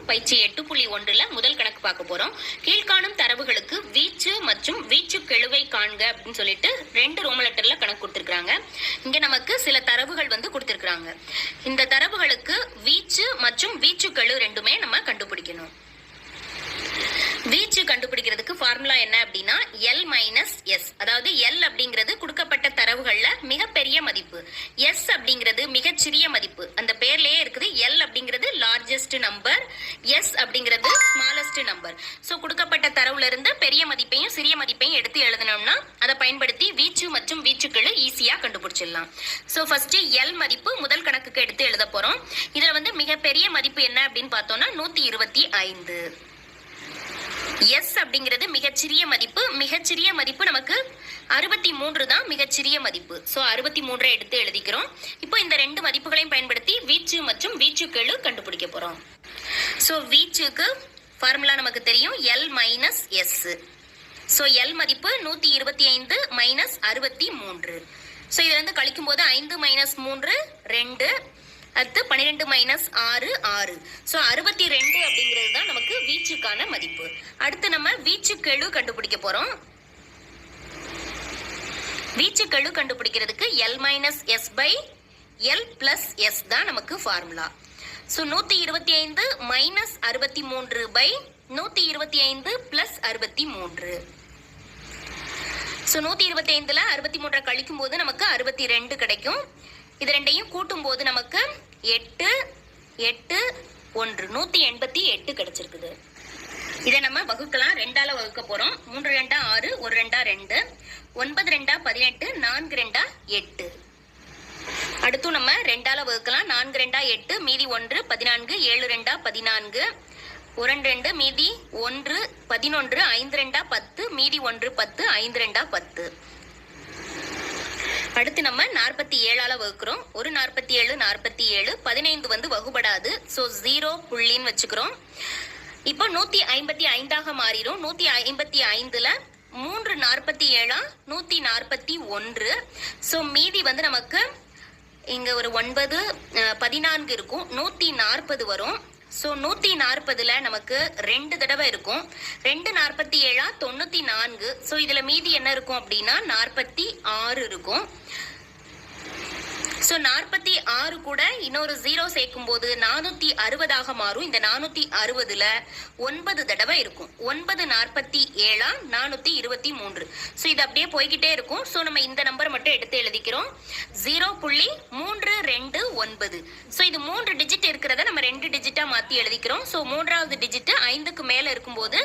பயிற்சி 8.1ல முதல் கணக்கு பார்க்க போறோம். கீழ்காணும் தரவுகளுக்கு வீச்சு மற்றும் வீச்சு கெழுவை காண்க அப்படின்னு சொல்லிட்டு 2 ரோமன் லெட்டர்ல கணக்கு கொடுத்திருக்காங்க. இங்க நமக்கு சில தரவுகள் கொடுத்திருக்காங்க. இந்த தரவுகளுக்கு வீச்சு மற்றும் வீச்சு கெழு ரெண்டுமே நம்ம கண்டுபிடிக்கணும். வீச்சு கண்டுபிடிக்கிறதுக்கு ஃபார்முலா என்ன அப்படின்னா L மைனஸ் S. அதாவது L அப்படிங்கிறது கொடுக்கப்பட்ட தரவுகள்ல மிகப்பெரிய மதிப்பு, S அப்படிங்கிறது மிகச்சிறிய மதிப்பு. அந்த பேர்லயே இருக்குது. L அப்படிங்கிறது லார்ஜஸ்ட் நம்பர், S அப்படிங்கிறது ஸ்மாலஸ்ட் நம்பர். சோ கொடுக்கப்பட்ட தரவுல இருந்து பெரிய மதிப்பையும் சிறிய மதிப்பையும் எடுத்து எழுதணும்னா அதை பயன்படுத்தி வீச்சு மற்றும் வீச்சுக்களை ஈஸியா கண்டுபிடிச்சிடலாம். சோ ஃபர்ஸ்ட் L மதிப்பு முதல் கணக்குக்கு எடுத்து எழுத போறோம். இதுல மிகப்பெரிய மதிப்பு என்ன அப்படின்னு பார்த்தோம்னா 125. S அப்படிங்கிறது மிகச்சிறிய மதிப்பு நமக்கு 63 தான் மிகச்சிறிய மதிப்பு. சோ 63 எடுத்து எழுதிக்கிறோம். இப்போ இந்த 2 மதிப்புகளையும் பயன்படுத்தி வீச்சு மற்றும் வீச்சு கெழு கண்டுபிடிக்க போறோம். சோ வீச்சுக்கு ஃபார்முலா நமக்கு தெரியும் L minus S. So L மதிப்பு 125 மைனஸ் 63. சோ இதுல கழிக்கும் போது 5 மைனஸ் 3 2, அடுத்து 12 மைனஸ் 6 6. சோ 62 அப்படிங்கிறது தான் நமக்கு வீச்சுக்கான மதிப்பு. அடுத்து நம்ம வீச்சு கெழு கண்டுபிடிக்க போறோம். வீச்சு கெழு கண்டுபிடிக்கிறதுக்கு L minus S by L plus S தான் நமக்கு formula. So 125 minus 63 by 125 plus 63. So 125ல 63 கழிக்கும் போது நமக்கு 62 கிடைக்கும். இது ரெண்டையும் கூட்டும் போது நமக்கு 8 8 1 188 கிடைச்சிருக்குது. இதை நம்ம வகுக்கலாம். 2ஆல வகுக்க போறோம். 3 2 6 1 2 2 9 2 18 4 2 8. அடுத்து நம்ம 2ஆல வகுக்கலாம். 4 2 8 மீதி 1 14 7 2 14 1 2 மீதி 1 11 5 2 10 மீதி 1 10 5 2 10. அடுத்து நம்ம 47ஆல வகுக்கிறோம். ஒரு 47 47 15 வகுபடாது. சோ 0 புள்ளின்னு வச்சுக்கிறோம். இப்போ 155ஆக மாறிடும். 155ல 3 47 141. சோ மீதி நமக்கு இங்க ஒரு 9 14 இருக்கும். 140 வரும். சோ 140ல நமக்கு 2 தடவை இருக்கும். 2 47 94. சோ இதுல மீதி என்ன இருக்கும் அப்படின்னா 46 இருக்கும். சோ 46 கூட இன்னொரு 0 சேர்க்கும் போது 460ஆக மாறும். இந்த 460ல 9 தடவை இருக்கும். 9 47 423. சோ இது அப்படியே போய்கிட்டே இருக்கும். சோ நம்ம இந்த நம்பர் மட்டும் எடுத்து எழுதிக்கிறோம். 0.329. சோ இது 3 டிஜிட் இருக்கிறத நம்ம 2 டிஜிட்டா மாத்தி எழுதிக்கிறோம். சோ 3வது டிஜிட் 5க்கு மேல இருக்கும்போது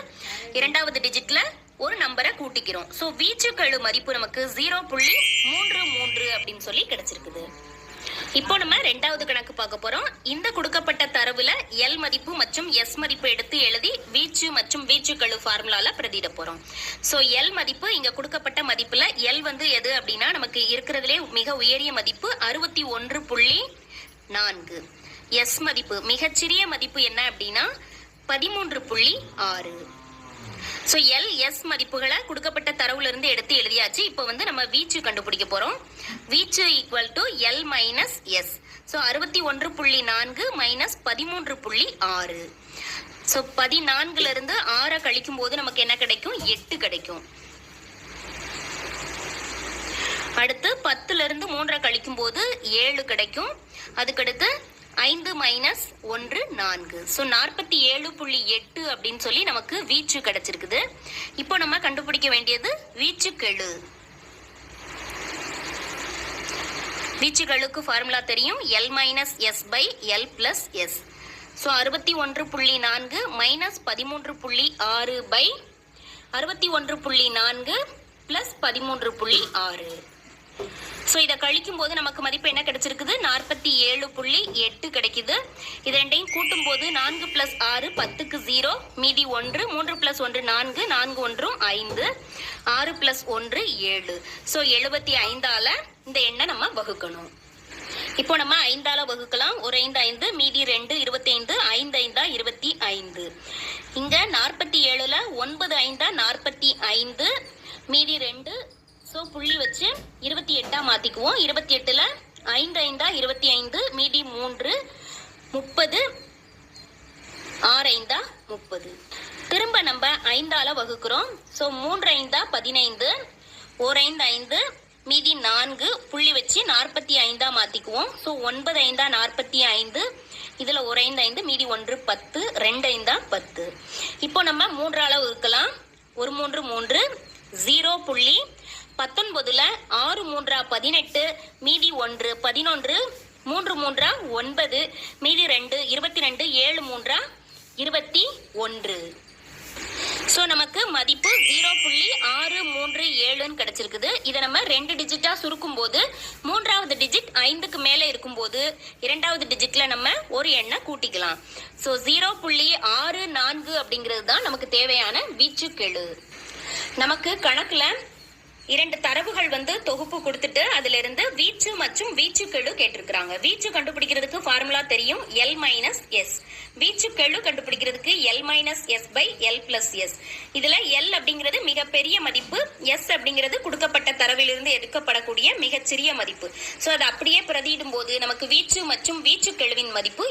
2வது டிஜிட்ல ஒரு நம்பரை கூட்டிக்கிறோம். சோ வீச்சு கெழு மதிப்பு நமக்கு 0.33 அப்படின்னு சொல்லி கிடைச்சிருக்குது. இப்போ நம்ம 2வது கணக்கு பார்க்க போறோம். இந்த கொடுக்கப்பட்ட தரவுல L மதிப்பு மற்றும் S மதிப்பு எடுத்து எழுதி வீச்சு மற்றும் வீச்சு கெழு ஃபார்முலால பிரதியிட போறோம். சோ L மதிப்பு இங்க கொடுக்கப்பட்ட மதிப்புல L எது அப்படின்னா நமக்கு இருக்கிறதுலே மிக உயரிய மதிப்பு 61.4. S மதிப்பு மிகச்சிறிய மதிப்பு என்ன அப்படின்னா 13.6. சோ L S மதிப்புகளை கொடுக்கப்பட்ட தரவுல இருந்து எடுத்து எழுதியாச்சு. இப்போ நம்ம வீச்சு கண்டுபிடிக்க போறோம். வீச்சு equal to L minus S. So 61.4 minus 13.6. So 14ல இருந்து 6 கழிக்கும் போது நமக்கு என்ன கிடைக்கும்? 8 கிடைக்கும். அடுத்து 10ல இருந்து 3 கழிக்கும் போது 7 கிடைக்கும். அதுக்கடுத்து 5 மைனஸ் 1 4. சோ 47.8 அப்படின்னு சொல்லி நமக்கு வீச்சு கிடைச்சிருக்குது. இப்போ நம்ம கண்டுபிடிக்க வேண்டியது வீச்சு கெழு. வீச்சு கெழுக்கு ஃபார்முலா தெரியும் L minus S by L plus S. So 61.4 minus 13.6 by 61.4 plus 13.6. So இத கழிக்கும் போது நமக்கு மதிப்பு என்ன கிடைச்சிருக்குது? 47.8 கிடைக்குது. இது ரெண்டையும் கூட்டும் போது 4 பிளஸ் 6 10க்கு 0 மீதி 1 3 பிளஸ் 1 4 4 1 5 6 பிளஸ் 1 7. சோ 75ஆல இந்த எண்ணை நம்ம வகுக்கணும். இப்போ நம்ம 5ஆல வகுக்கலாம். ஒரு 5 5 மீதி 2 25 5 5 25. இங்க 47ல 9 5 45 மீதி 2. சோ புள்ளி வச்சு 28ஆ மாத்திக்குவோம். 28ல 5 5 25 மீதி 3 30 6 5 30. திரும்ப நம்ம 5ஆல வகுக்கிறோம். ஸோ 3 5 15, 1 5 5, மீதி 4 புள்ளி வச்சு 45 மாத்திக்குவோம். ஸோ 9 5 45, இதுல 1 5 5, மீதி 1 10, 2 5 10. இப்போ நம்ம 3ஆல வகுக்கலாம். 1 3 3, 0.19ல 6 3 18, மீதி 1 11, 3 3 9, மீதி 2 22, 7 3 21. ஸோ நமக்கு மதிப்பு 0.637 கிடைச்சிருக்குது. இதை நம்ம 2 டிஜிட்டா சுருக்கும் போது 3வது டிஜிட் 5க்கு மேல இருக்கும்போது 2வது டிஜிட்ல நம்ம ஒரு எண்ணை கூட்டிக்கலாம். ஸோ 0.64 அப்படிங்கிறது தான் நமக்கு தேவையான வீச்சுக்கெழு. நமக்கு கணக்குல 2 தரவுகள் தொகுப்பு கொடுத்துட்டு அதுல இருந்து வீச்சு மற்றும் வீச்சுக்கெழு கேட்டிருக்கிறாங்க. வீச்சு கண்டுபிடிக்கிறதுக்கு ஃபார்முலா தெரியும், L மைனஸ் எஸ். வீச்சுக்கெழு கண்டுபிடிக்கிறதுக்கு L minus S by L plus S. இதுல L அப்படிங்கிறது மிகப்பெரிய மதிப்பு, S அப்படிங்கிறது கொடுக்கப்பட்ட தரவிலிருந்து எடுக்கப்படக்கூடிய மிகச்சிறிய மதிப்பு. ஸோ அதை அப்படியே பிரதியிடும் போது நமக்கு வீச்சு மற்றும் வீச்சுக்கெழுவின் மதிப்பு